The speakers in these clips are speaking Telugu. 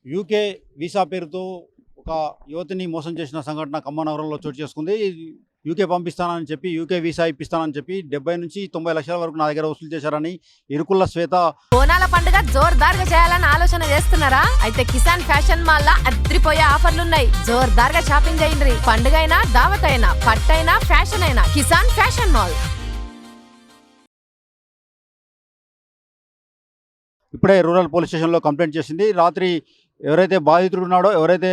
యూకే వీసా పేరుతో ఒక యువతిని మోసం చేసిన సంఘటన ఖమ్మం నగరంలో చోటు చేసుకుంది. యూకే పంపిస్తానని చెప్పి, యూకే వీసా ఇప్పిస్తానని చెప్పి 70 నుంచి 90 లక్షల వరకు నా దగ్గర వసూలు చేశారని ఇరుకుల్ల శ్వేత. బోనాల పండుగ జోర్దార్గా చేయాలని ఆలోచన చేస్తున్నారా? అయితే కిసాన్ ఫ్యాషన్ మాల్ లా అద్రిపోయే ఆఫర్లున్నాయి. జోర్దార్గా షాపింగ్ చేయండి. పండుగ అయినా, దావత్ అయినా, పట్టైనా, ఫ్యాషన్ అయినా కిసాన్ ఫ్యాషన్ మాల్. ఇప్పుడే రూరల్ పోలీస్ స్టేషన్లో కంప్లైంట్ చేసింది. రాత్రి ఎవరైతే బాధితుడు ఉన్నాడో, ఎవరైతే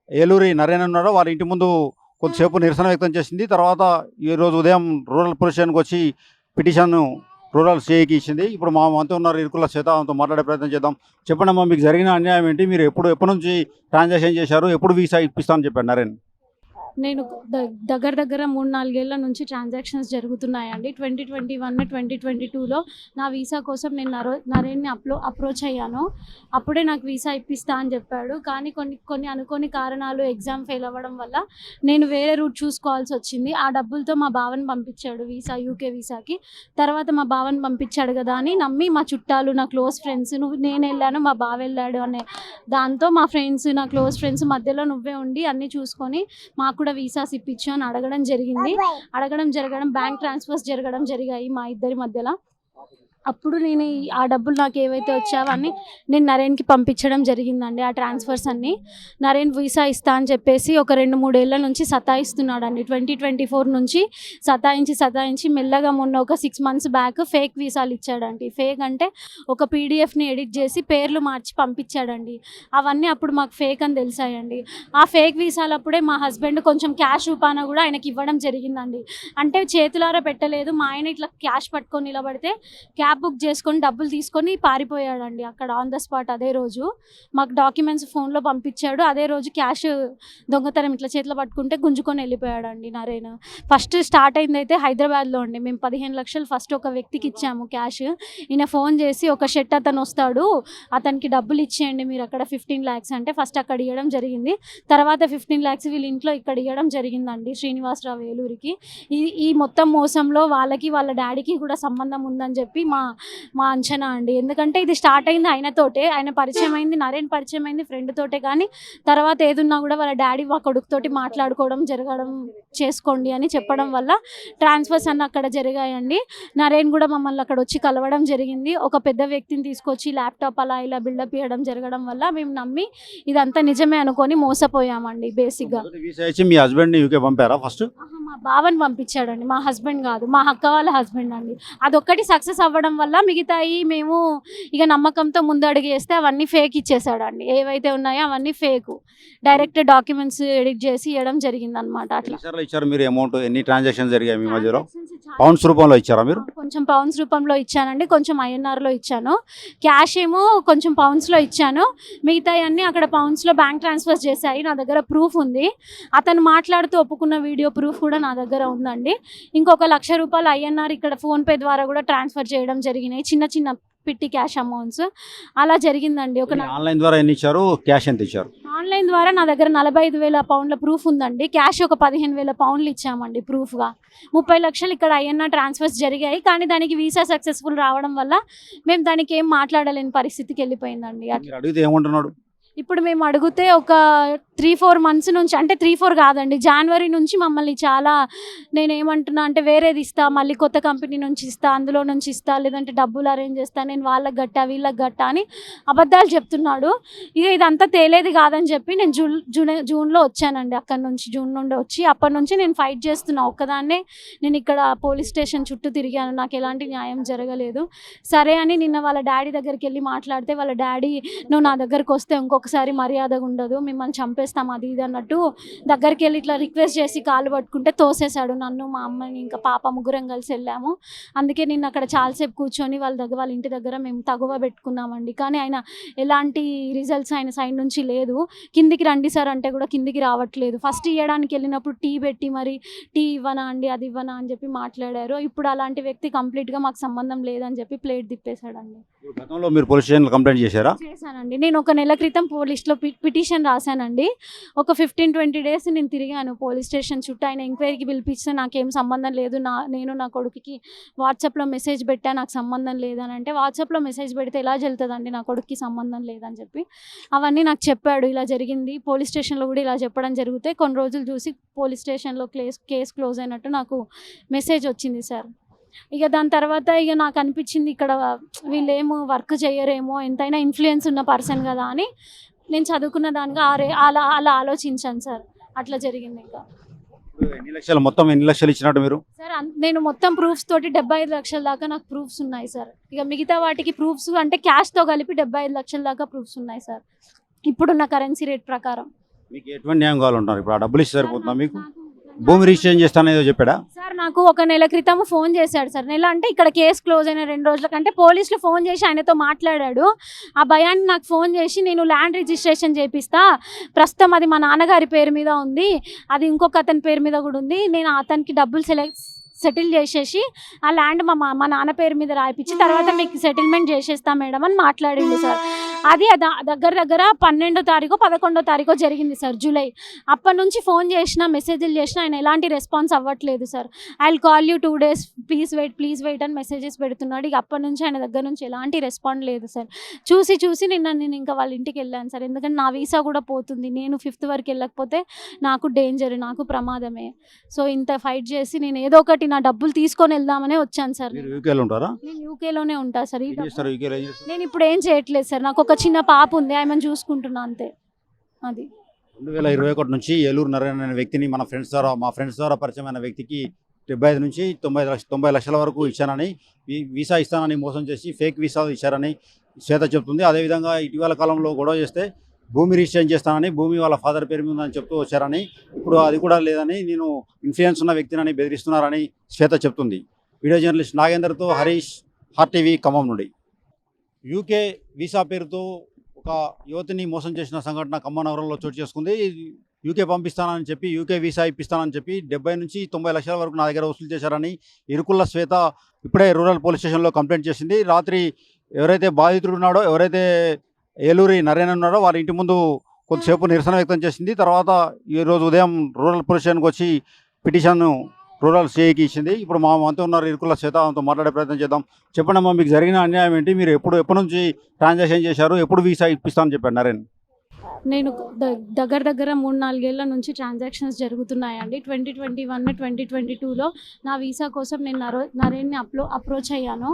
ఏలూరి నరేన్ ఉన్నాడో వారి ఇంటి ముందు కొద్దిసేపు నిరసన వ్యక్తం చేసింది. తర్వాత ఈరోజు ఉదయం రూరల్ పోలీస్ స్టేషన్కి వచ్చి పిటిషన్ రూరల్ సిఐకి ఇచ్చింది. ఇప్పుడు మా మనతో ఉన్నారు ఇరుకుల శ్వేత, ఆమెతో మాట్లాడే ప్రయత్నం చేద్దాం. చెప్పండి అమ్మా, మీకు జరిగిన అన్యాయం ఏంటి? మీరు ఎప్పటి నుంచి ట్రాన్సాక్షన్ చేశారు? ఎప్పుడు వీసా ఇప్పిస్తానని చెప్పారు నరేన్? నేను దగ్గర 3-4 ఏళ్ల నుంచి ట్రాన్సాక్షన్స్ జరుగుతున్నాయండి. 2021, 2022లో నా వీసా కోసం నేను నరేన్ని అప్రోచ్ అయ్యాను. అప్పుడే నాకు వీసా ఇప్పిస్తా అని చెప్పాడు. కానీ కొన్ని అనుకోని కారణాలు, ఎగ్జామ్ ఫెయిల్ అవ్వడం వల్ల నేను వేరే రూట్ చూసుకోవాల్సి వచ్చింది. ఆ డబ్బులతో మా బావని పంపించాడు యూకే వీసాకి. తర్వాత మా బావని పంపించాడు కదా అని నమ్మి మా చుట్టాలు, నా క్లోజ్ ఫ్రెండ్స్, నేను వెళ్ళాను మా బావ వెళ్ళాడు అనే దాంతో మా ఫ్రెండ్స్, నా క్లోజ్ ఫ్రెండ్స్ మధ్యలో నువ్వే ఉండి అన్నీ చూసుకొని మాకు కూడా వీసాస్ ఇప్పించు అని అడగడం జరగడం బ్యాంక్ ట్రాన్స్ఫర్స్ జరిగాయి మా ఇద్దరి మధ్యలో. అప్పుడు నేను ఆ డబ్బులు నాకు ఏవైతే వచ్చావో అన్నీ నేను నరేన్కి పంపించడం జరిగిందండి. ఆ ట్రాన్స్ఫర్స్ అన్నీ నరేన్ వీసా ఇస్తా అని చెప్పేసి ఒక 2-3 ఏళ్ల నుంచి సతాయిస్తున్నాడండి. 2024 నుంచి సతాయించి మెల్లగా మొన్న ఒక 6 months బ్యాక్ ఫేక్ వీసాలు ఇచ్చాడండి. ఫేక్ అంటే ఒక పీడిఎఫ్ని ఎడిట్ చేసి పేర్లు మార్చి పంపించాడండి. అవన్నీ అప్పుడు మాకు ఫేక్ అని తెలిసాయండి. ఆ ఫేక్ వీసాలు అప్పుడే మా హస్బెండ్ కొంచెం క్యాష్ రూపాన కూడా ఆయనకి ఇవ్వడం జరిగిందండి. అంటే చేతులారా పెట్టలేదు, మా ఆయన ఇట్లా క్యాష్ పట్టుకొని నిలబడితే క్యాబ్ బుక్ చేసుకొని డబ్బులు తీసుకొని పారిపోయాడండి అక్కడ ఆన్ ద స్పాట్. అదే రోజు మాకు డాక్యుమెంట్స్ ఫోన్లో పంపించాడు. అదే రోజు క్యాష్ దొంగతనం ఇట్లా చేతిలో పట్టుకుంటే గుంజుకొని వెళ్ళిపోయాడండి నరేన్. ఫస్ట్ స్టార్ట్ అయింది అయితే హైదరాబాద్లో అండి. మేము 15 లక్షలు ఫస్ట్ ఒక వ్యక్తికి ఇచ్చాము క్యాష్. ఈయన ఫోన్ చేసి ఒక షెట్ అతను వస్తాడు, అతనికి డబ్బులు ఇచ్చేయండి మీరు అక్కడ 15 lakhs అంటే ఫస్ట్ అక్కడ ఇవ్వడం జరిగింది. తర్వాత 15 lakhs వీళ్ళ ఇంట్లో ఇక్కడ ఇవ్వడం జరిగిందండి శ్రీనివాసరావు ఏలూరికి. ఈ మొత్తం మోసంలో వాళ్ళ డాడీకి కూడా సంబంధం ఉందని చెప్పి మా అంచనా అండి. ఎందుకంటే ఇది స్టార్ట్ అయింది ఆయనతోటే, ఆయన పరిచయం అయింది, నరేన్ పరిచయం అయింది ఫ్రెండ్ తోటే. కానీ తర్వాత ఏదున్నా కూడా వాళ్ళ డాడీ మా కొడుకుతోటి మాట్లాడుకోవడం చేసుకోండి అని చెప్పడం వల్ల ట్రాన్స్ఫర్స్ అన్నీ అక్కడ జరిగాయండి. నరేన్ కూడా మమ్మల్ని అక్కడ వచ్చి కలవడం జరిగింది. ఒక పెద్ద వ్యక్తిని తీసుకొచ్చి ల్యాప్టాప్ అలా ఇలా బిల్డప్ ఇవ్వడం జరగడం వల్ల మేము నమ్మి ఇదంతా నిజమే అనుకొని మోసపోయామండి. బేసిక్గా మీ హస్బెండ్ని యూకే పంపారా? ఫస్ట్ మా బావని పంపించాడండి, మా హస్బెండ్ కాదు, మా అక్క వాళ్ళ హస్బెండ్ అండి. అదొక్కటి సక్సెస్ అవ్వడం వల్ల మిగతాయి మేము ఇక నమ్మకంతో ముందు అడుగు వేస్తే అవన్నీ ఫేక్ ఇచ్చేసాడండి. ఏవైతే ఉన్నాయో అవన్నీ ఫేక్. డైరెక్ట్ డాక్యుమెంట్స్ ఎడిట్ చేసి ఇవ్వడం జరిగింది అనమాట. అట్లా ఇచ్చారు మీరు అమౌంట్? ఎన్ని ట్రాన్సాక్షన్ జరిగాయి మీ మధ్యలో? పౌండ్స్ రూపంలో ఇచ్చారా మీరు? కొంచెం పౌండ్స్ రూపంలో ఇచ్చానండి, కొంచెం ఐఎన్ఆర్లో ఇచ్చాను. క్యాష్ ఏమో కొంచెం పౌండ్స్లో ఇచ్చాను, మిగతాయి అన్నీ అక్కడ పౌండ్స్లో బ్యాంక్ ట్రాన్స్ఫర్స్ చేశాయి. నా దగ్గర ప్రూఫ్ ఉంది. అతను మాట్లాడుతూ ఒప్పుకున్న వీడియో ప్రూఫ్ కూడా నా దగ్గర ఉందండి. ఇంకొక ₹1,00,000 ఐఎన్ఆర్ ఇక్కడ ఫోన్పే ద్వారా కూడా ట్రాన్స్ఫర్ చేయడం జరిగినాయి, చిన్న పిట్టి క్యాష్ అమౌంట్స్. అలా జరిగిందండి. ఆన్లైన్ ద్వారా ఎన్ని ఇచ్చారు? క్యాష్ ఎంత ఇచ్చారు? ఆన్లైన్ ద్వారా నా దగ్గర 45,000 పౌండ్ల ప్రూఫ్ ఉందండి. క్యాష్ ఒక 15,000 పౌండ్లు ఇచ్చామండి ప్రూఫ్గా. 30 లక్షలు ఇక్కడ ఐఎన్ఆర్ ట్రాన్స్ఫర్స్ జరిగాయి. కానీ దానికి వీసా సక్సెస్ఫుల్ రావడం వల్ల మేము దానికి ఏం మాట్లాడలేని పరిస్థితికి వెళ్ళిపోయిందండి. అడిగితే ఏమంటున్నాడు? ఇప్పుడు మేము అడిగితే ఒక 3-4 months నుంచి, అంటే 3-4 కాదండి, జనవరి నుంచి మమ్మల్ని చాలా, నేనేమంటున్నా అంటే వేరేది ఇస్తా, మళ్ళీ కొత్త కంపెనీ నుంచి ఇస్తా, అందులో నుంచి ఇస్తా, లేదంటే డబ్బులు అరేంజ్ చేస్తా, నేను వాళ్ళకి గట్టా వీళ్ళకి గట్టా అని అబద్ధాలు చెప్తున్నాడు. ఇక ఇదంతా తేలేది కాదని చెప్పి నేను జూన్లో వచ్చానండి. అక్కడ నుంచి జూన్ నుండి వచ్చి అప్పటి నుంచి నేను ఫైట్ చేస్తున్నా ఒక్కదాన్నే. నేను ఇక్కడ పోలీస్ స్టేషన్ చుట్టూ తిరిగాను, నాకు ఎలాంటి న్యాయం జరగలేదు. సరే అని నిన్న వాళ్ళ డాడీ దగ్గరికి వెళ్ళి మాట్లాడితే వాళ్ళ డాడీ, నువ్వు నా దగ్గరకు వస్తే ఇంకొకసారి మర్యాదగా ఉండదు, మిమ్మల్ని చంపేస్తాం అది ఇది అన్నట్టు దగ్గరికి వెళ్ళి ఇట్లా రిక్వెస్ట్ చేసి కాలు పట్టుకుంటే తోసేశాడు. నన్ను, మా అమ్మని, ఇంకా పాప, ముగ్గురం కలిసి వెళ్ళాము. అందుకే నిన్న అక్కడ చాలాసేపు కూర్చొని వాళ్ళ ఇంటి దగ్గర మేము తగువ పెట్టుకున్నామండి. కానీ ఆయన ఎలాంటి రిజల్ట్స్ ఆయన సైడ్ నుంచి లేదు. కిందికి రండి సార్ అంటే కూడా కిందికి రావట్లేదు. ఫస్ట్ ఇవ్వడానికి వెళ్ళినప్పుడు టీ పెట్టి మరి టీ ఇవ్వనా అండి, అది ఇవ్వనా అని చెప్పి మాట్లాడారు. ఇప్పుడు అలాంటి వ్యక్తి కంప్లీట్గా మాకు సంబంధం లేదని చెప్పి ప్లేట్ తిప్పేశాడండి. ఇప్పుడు గతంలో మీరు పోలీస్ స్టేషన్లో కంప్లైంట్ చేశారా? చేశానండి. నేను ఒక నెల క్రితం పోలీస్‌లో పిటిషన్ రాశానండి. ఒక 15-20 డేస్ నేను తిరిగాను పోలీస్ స్టేషన్ చుట్టూ. ఆయన ఎంక్వైరీకి పిలిపిస్తే నాకేం సంబంధం లేదు. నేను నా కొడుకుకి వాట్సాప్‌లో మెసేజ్ పెట్టా, నాకు సంబంధం లేదని అంటే, వాట్సాప్‌లో మెసేజ్ పెడితే ఎలా చెల్లుతదండి నా కొడుక్కి సంబంధం లేదని చెప్పి అవన్నీ నాకు చెప్పాడు. ఇలా జరిగింది పోలీస్ స్టేషన్‌లో కూడా ఇలా చెప్పడం జరిగితే కొన్ని రోజులు చూసి పోలీస్ స్టేషన్‌లో కేస్ క్లోజ్ అయినట్టు నాకు మెసేజ్ వచ్చింది సార్. ఇక దాని తర్వాత ఇక నాకు అనిపించింది ఇక్కడ వీళ్ళేమో వర్క్ చేయరేమో, ఎంతైనా ఇన్ఫ్లుయెన్స్ ఉన్న పర్సన్ కదా అని నేను చదువుకున్న దానిగా అలా అలా ఆలోచించాను సార్. అట్లా జరిగింది. ఇంకా ఇప్పుడు ఎన్ని లక్షలు ఇచ్చినట్టు మీరు? సార్ నేను మొత్తం ప్రూఫ్స్ తోటి 75 లక్షల దాకా నాకు ప్రూఫ్స్ ఉన్నాయి సార్. ఇక మిగతా వాటికి ప్రూఫ్స్ అంటే క్యాష్తో కలిపి 75 లక్షల దాకా ప్రూఫ్స్ ఉన్నాయి సార్ ఇప్పుడున్న కరెన్సీ రేట్ ప్రకారం. మీకు ఎటువంటి న్యాయం కావాలంటారు? ఇప్పుడు ఆ డబ్బులు ఇస్తే సరిపోతుందా మీకు? భూమి రిజిస్ట్రేషన్ చేస్తానేదో చెప్పాడా సార్? నాకు ఒక నెల క్రితం ఫోన్ చేశాడు సార్. నెల అంటే ఇక్కడ కేసు క్లోజ్ అయిన 2 రోజుల కంటే పోలీసులు ఫోన్ చేసి ఆయనతో మాట్లాడాడు. ఆ భయాన్ని నాకు ఫోన్ చేసి నేను ల్యాండ్ రిజిస్ట్రేషన్ చేపిస్తా, ప్రస్తుతం అది మా నాన్నగారి పేరు మీద ఉంది, అది ఇంకొక అతని పేరు మీద కూడా ఉంది, నేను అతనికి డబ్బులు సెటిల్ చేసేసి ఆ ల్యాండ్ మా నాన్న పేరు మీద రాయిపించి తర్వాత మీకు సెటిల్మెంట్ చేసేస్తా మేడం అని మాట్లాడిండు సార్. అది దగ్గర 12వ తారీఖు 11వ తారీఖు జరిగింది సార్, జూలై. అప్పటి నుంచి ఫోన్ చేసినా మెసేజ్లు చేసినా ఆయన ఎలాంటి రెస్పాన్స్ అవ్వట్లేదు sir. I will call you 2 days, please wait అని మెసేజెస్ పెడుతున్నాడు. ఇక అప్పటి నుంచి ఆయన దగ్గర నుంచి ఎలాంటి రెస్పాండ్ లేదు సార్. చూసి నేను ఇంకా వాళ్ళ ఇంటికి వెళ్ళాను సార్. ఎందుకంటే నా వీసా కూడా పోతుంది, నేను 5th వరకు వెళ్ళకపోతే నాకు డేంజర్, నాకు ప్రమాదమే. సో ఇంత ఫైట్ చేసి నేను ఏదో ఒకటి నా డబ్బులు తీసుకొని వెళ్దామనే వచ్చాను సార్. నేను యూకేలోనే ఉంటా సార్. నేను ఇప్పుడు ఏం చేయట్లేదు సార్, నాకు ఒక చిన్న పాప ఉంది, ఆమెను చూసుకుంటున్నా అంతే. అది 2021 నుంచి ఏలూరు నారాయణ అనే వ్యక్తిని మా ఫ్రెండ్స్ ద్వారా పరిచయమైన వ్యక్తికి 75 నుంచి 90 లక్షల వరకు ఇచ్చానని, వీసా ఇస్తానని మోసం చేసి ఫేక్ వీసా ఇచ్చారని శ్వేత చెప్తుంది. అదేవిధంగా ఇటీవల కాలంలో గొడవ చేస్తే భూమి రిజిస్ట్రేషన్ చేస్తానని, భూమి వాళ్ళ ఫాదర్ పేరు మీద అని చెప్తూ వచ్చారని, ఇప్పుడు అది కూడా లేదని, నేను ఇన్ఫ్లుయెన్స్ ఉన్న వ్యక్తిని బెదిరిస్తున్నారని శ్వేత చెప్తుంది. వీడియో జర్నలిస్ట్ నాగేందర్తో హరీష్, హార్టీవీ ఖమ్మం నుండి. యూకే వీసా పేరుతో ఒక యువతిని మోసం చేసిన సంఘటన ఖమ్మం నగరంలో చోటు చేసుకుంది. యూకే పంపిస్తానని చెప్పి, యూకే వీసా ఇప్పిస్తానని చెప్పి 70 నుంచి 90 లక్షల వరకు నా దగ్గర వసూలు చేశారని ఇరుకుల్ల శ్వేత ఇప్పుడే రూరల్ పోలీస్ స్టేషన్లో కంప్లైంట్ చేసింది. రాత్రి ఎవరైతే బాధితుడు ఉన్నాడో, ఎవరైతే ఏలూరి నారాయణ ఉన్నాడో వారి ఇంటి ముందు కొద్దిసేపు నిరసన వ్యక్తం చేసింది. తర్వాత ఈరోజు ఉదయం రూరల్ పోలీస్ స్టేషన్కి వచ్చి పిటిషన్ రూరల్ సిఐకి ఇచ్చింది. ఇప్పుడు మా మనతో ఉన్నారు ఇరుకుల శ్వేత, ఆమెతో మాట్లాడే ప్రయత్నం చేద్దాం. చెప్పండి అమ్మా, మీకు జరిగిన అన్యాయం ఏంటి? మీరు ఎప్పటి నుంచి ట్రాన్సాక్షన్ చేశారు? ఎప్పుడు వీసా ఇప్పిస్తామని చెప్పారు నారాయణ? నేను దగ్గర 3-4 ఏళ్ల నుంచి ట్రాన్సాక్షన్స్ జరుగుతున్నాయండి. 2021, 2022లో నా వీసా కోసం నేను నరేన్ని అప్రోచ్ అయ్యాను.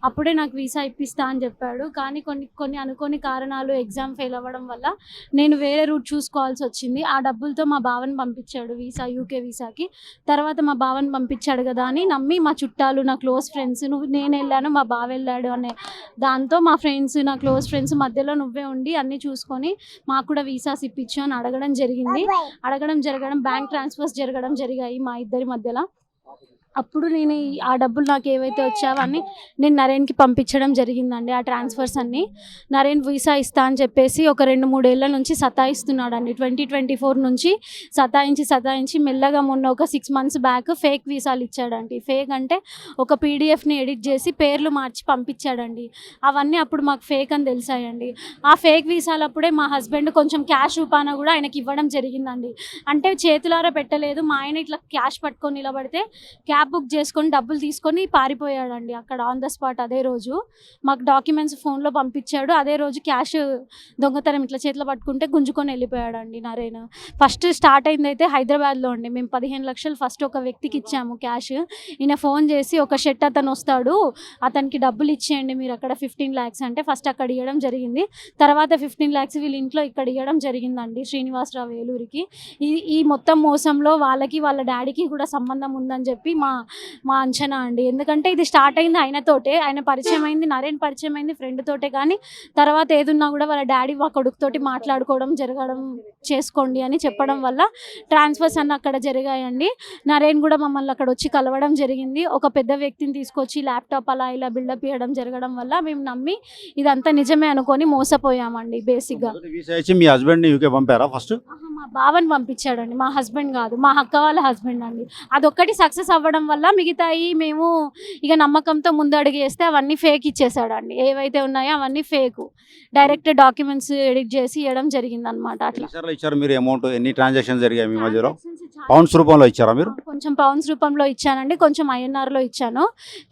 అప్పుడే నాకు వీసా ఇప్పిస్తా అని చెప్పాడు. కానీ కొన్ని అనుకోని కారణాలు, ఎగ్జామ్ ఫెయిల్ అవ్వడం వల్ల నేను వేరే రూట్ చూసుకోవాల్సి వచ్చింది. ఆ డబ్బులతో మా బావని పంపించాడు యూకే వీసాకి. తర్వాత మా బావని పంపించాడు కదా అని నమ్మి మా చుట్టాలు, నా క్లోజ్ ఫ్రెండ్స్, నేను వెళ్ళాను మా బావ వెళ్ళాడు అనే దాంతో మా ఫ్రెండ్స్, నా క్లోజ్ ఫ్రెండ్స్ మధ్యలో నువ్వే ఉండి అన్నీ చూసుకొని మాకు కూడా వీసాస్ ఇప్పించు అని అడగడం జరగడం బ్యాంక్ ట్రాన్స్ఫర్స్ జరగడం జరిగాయి మా ఇద్దరి మధ్యలో. అప్పుడు నేను ఆ డబ్బులు నాకు ఏవైతే వచ్చావన్నీ నేను నరేన్కి పంపించడం జరిగిందండి. ఆ ట్రాన్స్ఫర్స్ అన్నీ నరేన్ వీసా ఇస్తా అని చెప్పేసి ఒక 2-3 ఏళ్ల నుంచి సతాయిస్తున్నాడండి. 2024 నుంచి సతాయించి మెల్లగా మొన్న ఒక 6 months బ్యాక్ ఫేక్ వీసాలు ఇచ్చాడండి. ఫేక్ అంటే ఒక పీడిఎఫ్ని ఎడిట్ చేసి పేర్లు మార్చి పంపించాడండి. అవన్నీ అప్పుడు మాకు ఫేక్ అని తెలిసాయండి. ఆ ఫేక్ వీసాలు అప్పుడే మా హస్బెండ్ కొంచెం క్యాష్ రూపాన కూడా ఆయనకి ఇవ్వడం జరిగిందండి. అంటే చేతులారా పెట్టలేదు, మా ఆయన ఇట్లా క్యాష్ పట్టుకొని నిలబడితే క్యాబ్ బుక్ చేసుకొని డబ్బులు తీసుకొని పారిపోయాడండి అక్కడ ఆన్ ద స్పాట్. అదే రోజు మాకు డాక్యుమెంట్స్ ఫోన్లో పంపించాడు. అదే రోజు క్యాష్ దొంగతనం ఇట్లా చేతిలో పట్టుకుంటే గుంజుకొని వెళ్ళిపోయాడండి నరేన్. ఫస్ట్ స్టార్ట్ అయింది అయితే హైదరాబాద్లో అండి. మేము 15 లక్షలు ఫస్ట్ ఒక వ్యక్తికి ఇచ్చాము క్యాష్. ఈయన ఫోన్ చేసి ఒక షెట్ అతను వస్తాడు, అతనికి డబ్బులు ఇచ్చేయండి మీరు అక్కడ 15 lakhs అంటే ఫస్ట్ అక్కడ ఇవ్వడం జరిగింది. తర్వాత 15 lakhs వీళ్ళ ఇంట్లో ఇక్కడ ఇవ్వడం జరిగిందండి శ్రీనివాసరావు ఏలూరికి. ఈ మొత్తం మోసంలో వాళ్ళకి వాళ్ళ డాడీకి కూడా సంబంధం ఉందని చెప్పి మా అంచనా అండి. ఎందుకంటే ఇది స్టార్ట్ అయింది ఆయనతోటే, ఆయన పరిచయం అయింది, నరేన్ పరిచయం అయింది ఫ్రెండ్ తోటే. కానీ తర్వాత ఏదున్నా కూడా వాళ్ళ డాడీ వాళ్ళ కొడుకుతోటి మాట్లాడుకోవడం చేసుకోండి అని చెప్పడం వల్ల ట్రాన్స్ఫర్స్ అన్న అక్కడ జరిగాయండి. నరేన్ కూడా మమ్మల్ని అక్కడ వచ్చి కలవడం జరిగింది. ఒక పెద్ద వ్యక్తిని తీసుకొచ్చి ల్యాప్టాప్ అలా ఇలా బిల్డప్ ఇవ్వడం జరగడం వల్ల మేము నమ్మి ఇదంతా నిజమే అనుకొని మోసపోయామండి. బేసిక్గా మీ హస్బెండ్ని యూకే పంపారా ఫస్ట్? మా బావని పంపించాడండి, మా హస్బెండ్ కాదు, మా అక్క వాళ్ళ హస్బెండ్ అండి. అదొక్కటి సక్సెస్ అవ్వడం వల్ల మిగతాయి మేము ఇక నమ్మకంతో ముందు అడుగు వేస్తే అవన్నీ ఫేక్ ఇచ్చేసాడండి. ఏవైతే ఉన్నాయో అవన్నీ ఫేక్, డైరెక్ట్ డాక్యుమెంట్స్ ఎడిట్ చేసి ఇవ్వడం జరిగింది అనమాట. అట్లా ఎన్నిసార్లు ఇచ్చారు మీరు అమౌంట్? ఎన్ని ట్రాన్సాక్షన్ జరిగాయి మీ మధ్యలో? పౌండ్స్ రూపంలో ఇచ్చారా మీరు? కొంచెం పౌండ్స్ రూపంలో ఇచ్చానండి, కొంచెం ఐఎన్ఆర్లో ఇచ్చాను.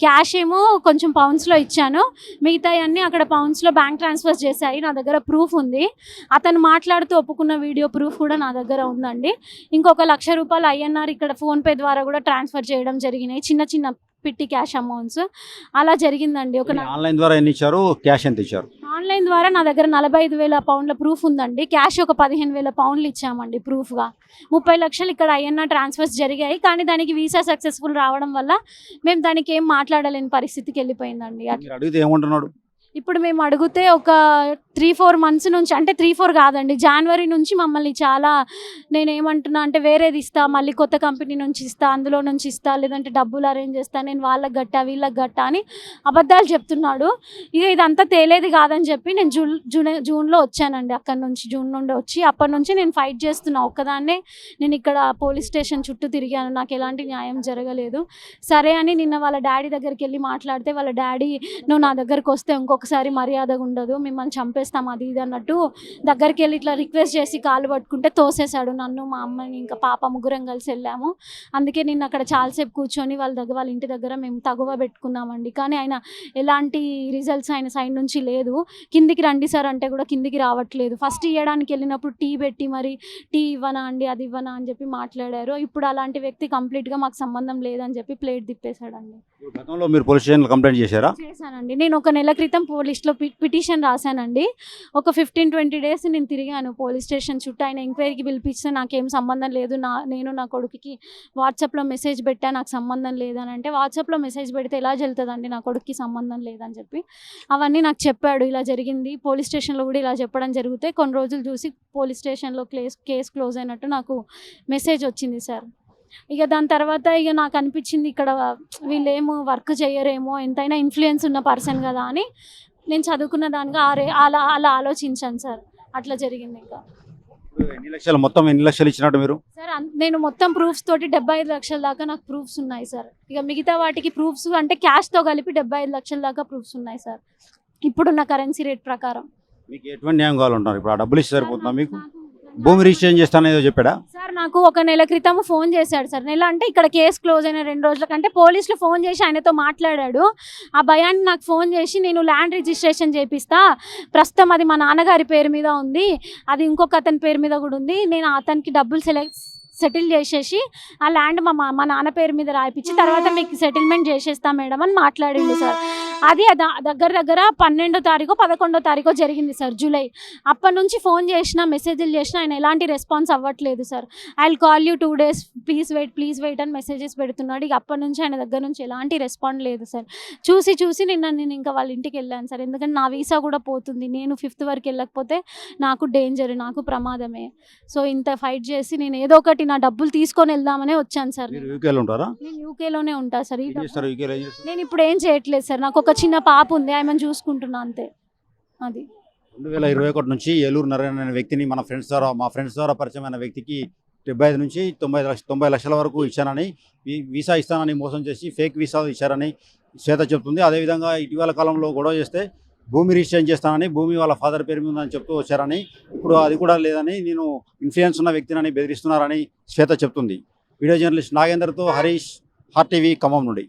క్యాష్ ఏమో కొంచెం పౌండ్స్లో ఇచ్చాను, మిగతాయి అన్నీ అక్కడ పౌండ్స్లో బ్యాంక్ ట్రాన్స్ఫర్ చేశాయి. నా దగ్గర ప్రూఫ్ ఉంది, అతను మాట్లాడుతూ ఒప్పుకున్న వీడియో ప్రూఫ్ కూడా నా దగ్గర ఉందండి. ఇంకొక ₹1,00,000 ఐఎన్ఆర్ ఇక్కడ ఫోన్పే ద్వారా కూడా ట్రాన్స్ఫర్ చేయడం జరిగినాయి, చిన్న చిన్న పిట్టి క్యాష్ అమౌంట్స్. అలా జరిగిందండి. ఆన్లైన్ ద్వారా ఎన్ని ఇచ్చారు? క్యాష్ ఎంత ఇచ్చారు? ఆన్లైన్ ద్వారా నా దగ్గర 45,000 పౌండ్ల ప్రూఫ్ ఉందండి. క్యాష్ ఒక 15,000 పౌండ్లు ఇచ్చామండి ప్రూఫ్గా. 30 లక్షలు ఇక్కడ ఐఎన్ఆర్ ట్రాన్స్ఫర్స్ జరిగాయి, కానీ దానికి వీసా సక్సెస్ఫుల్ రావడం వల్ల మేము దానికి ఏం మాట్లాడలేని పరిస్థితికి వెళ్ళిపోయిందండి. మీరు అడిగితే ఏమంటున్నాడు? ఇప్పుడు మేము అడిగితే ఒక 3-4 మంత్స్ నుంచి, అంటే 3-4 కాదండి, జనవరి నుంచి మమ్మల్ని చాలా, నేనేమంటున్నా అంటే వేరేది ఇస్తా, మళ్ళీ కొత్త కంపెనీ నుంచి ఇస్తా, అందులో నుంచి ఇస్తా, లేదంటే డబ్బులు అరేంజ్ చేస్తా, నేను వాళ్ళకి గట్టా వీళ్ళకి గట్టా అని అబద్ధాలు చెప్తున్నాడు. ఇక ఇదంతా తేలేది కాదని చెప్పి నేను జూన్లో వచ్చానండి. అక్కడ నుంచి జూన్ నుండి వచ్చి అప్పటి నుంచి నేను ఫైట్ చేస్తున్నా ఒక్కదాన్నే. నేను ఇక్కడ పోలీస్ స్టేషన్ చుట్టూ తిరిగాను, నాకు ఎలాంటి న్యాయం జరగలేదు. సరే అని నిన్న వాళ్ళ డాడీ దగ్గరికి వెళ్ళి మాట్లాడితే వాళ్ళ డాడీ, నువ్వు నా దగ్గరకు వస్తే ఇంకొకసారి మర్యాదగా ఉండదు, మిమ్మల్ని చంపేస్తాం అది ఇది అన్నట్టు దగ్గరికి వెళ్ళి ఇట్లా రిక్వెస్ట్ చేసి కాలు పట్టుకుంటే తోసేశాడు నన్ను, మా అమ్మని, ఇంకా పాప, ముగ్గురం కలిసి వెళ్ళాము. అందుకే నిన్న అక్కడ చాలాసేపు కూర్చొని వాళ్ళ ఇంటి దగ్గర మేము తగువ పెట్టుకున్నామండి. కానీ ఆయన ఎలాంటి రిజల్ట్స్ ఆయన సైడ్ నుంచి లేదు. కిందికి రండి సార్ అంటే కూడా కిందికి రావట్లేదు. ఫస్ట్ ఇవ్వడానికి వెళ్ళినప్పుడు టీ పెట్టి మరి టీ ఇవ్వనా అండి, అది ఇవ్వనా అని చెప్పి మాట్లాడారు. ఇప్పుడు అలాంటి వ్యక్తి కంప్లీట్గా మాకు సంబంధం లేదని చెప్పి ప్లేట్ తిప్పేశాడండి. గతంలో మీరు పోలీస్ స్టేషన్లో కంప్లైంట్ చేశారా? చేశానండి. నేను ఒక నెల క్రితం పోలీస్లో పిటిషన్ రాశానండి. ఒక 15-20 డేస్ నేను తిరిగాను పోలీస్ స్టేషన్ చుట్టూ. ఆయన ఎంక్వైరీకి పిలిపిస్తే నాకేం సంబంధం లేదు, నేను నా కొడుకుకి వాట్సాప్లో మెసేజ్ పెట్టా, నాకు సంబంధం లేదని అంటే, వాట్సాప్లో మెసేజ్ పెడితే ఎలా జరుగుతుందండి, నా కొడుకుకి సంబంధం లేదని చెప్పి అవన్నీ నాకు చెప్పాడు. ఇలా జరిగింది పోలీస్ స్టేషన్లో కూడా ఇలా చెప్పడం జరిగితే కొన్ని రోజులు చూసి పోలీస్ స్టేషన్లో కేసు క్లోజ్ అయినట్టు నాకు మెసేజ్ వచ్చింది సార్. ఇక దాని తర్వాత ఇక నాకు అనిపించింది ఇక్కడ వీళ్ళేమో వర్క్ చేయరేమో, ఎంతైనా ఇన్ఫ్లుయెన్స్ ఉన్న పర్సన్ కదా అని నేను చదువుకున్న దానిగా అలా ఆలోచించాను సార్. అట్లా జరిగింది. ఇంకా మొత్తం ఎన్ని లక్షలు ఇచ్చినట్టు మీరు? సార్ నేను మొత్తం ప్రూఫ్స్ తోటి 75 లక్షల దాకా నాకు ప్రూఫ్స్ ఉన్నాయి సార్. ఇక మిగతా వాటికి ప్రూఫ్స్ అంటే క్యాష్తో కలిపి 75 లక్షల దాకా ప్రూఫ్స్ ఉన్నాయి సార్ ఇప్పుడున్న కరెన్సీ రేట్ ప్రకారం. మీకు ఎటువంటి న్యాయం కావాలంటారు? ఇప్పుడు ఆ డబ్బులు ఇస్తే సరిపోతుందా మీకు? భూమి రిజిస్ట్రేషన్ చేస్తానేదో చెప్పాడా సార్? నాకు ఒక నెల క్రితం ఫోన్ చేశాడు సార్. నెల అంటే ఇక్కడ కేసు క్లోజ్ అయిన 2 రోజుల కంటే పోలీసులు ఫోన్ చేసి ఆయనతో మాట్లాడాడు. ఆ భయాన్ని నాకు ఫోన్ చేసి, నేను ల్యాండ్ రిజిస్ట్రేషన్ చేపిస్తా, ప్రస్తుతం అది మా నాన్నగారి పేరు మీద ఉంది, అది ఇంకొక అతని పేరు మీద కూడా ఉంది, నేను అతనికి డబ్బులు సెటిల్ చేసేసి ఆ ల్యాండ్ మా నాన్న పేరు మీద రాయిపించి తర్వాత మీకు సెటిల్మెంట్ చేసేస్తా మేడం అని మాట్లాడిండు సార్. అది దగ్గర 12వ తారీఖు 11వ తారీఖు జరిగింది సార్, జూలై. అప్పటి నుంచి ఫోన్ చేసినా మెసేజ్లు చేసినా ఆయన ఎలాంటి రెస్పాన్స్ అవ్వట్లేదు sir. I will call you 2 days, please wait అని మెసేజెస్ పెడుతున్నాడు. ఇక అప్పటి నుంచి ఆయన దగ్గర నుంచి ఎలాంటి రెస్పాండ్ లేదు సార్. చూసి నేను ఇంకా వాళ్ళ ఇంటికి వెళ్ళాను సార్, ఎందుకంటే నా వీసా కూడా పోతుంది. నేను 5th వరకు వెళ్ళకపోతే నాకు డేంజర్, నాకు ప్రమాదమే. సో ఇంత ఫైట్ చేసి నేను ఏదో ఒకటి నా డబ్బులు తీసుకొని వెళ్దామనే వచ్చాను సార్. నేను యూకేలోనే ఉంటా సార్. నేను ఇప్పుడు ఏం చేయట్లేదు సార్, నాకు ఒక చిన్న పాప ఉంది, ఆమెను చూసుకుంటున్నా అంతే. అది 2021 నుంచి ఏలూరు నారాయణ అనే వ్యక్తిని మా ఫ్రెండ్స్ ద్వారా పరిచయమైన వ్యక్తికి 75 నుంచి 90 లక్షల వరకు ఇచ్చానని, వీసా ఇస్తానని మోసం చేసి ఫేక్ వీసా ఇచ్చారని శ్వేత చెప్తుంది. అదేవిధంగా ఇటీవల కాలంలో గొడవ చేస్తే భూమి రిజిస్ట్రేషన్ చేస్తానని, భూమి వాళ్ళ ఫాదర్ పేరు మీద ఉందని చెప్తూ వచ్చారని, ఇప్పుడు అది కూడా లేదని, నేను ఇన్ఫ్లుయెన్స్ ఉన్న వ్యక్తిని బెదిరిస్తున్నారని శ్వేత చెప్తుంది. వీడియో జర్నలిస్ట్ నాగేందర్తో హరీష్, హార్ టీవీ ఖమ్మం నుండి.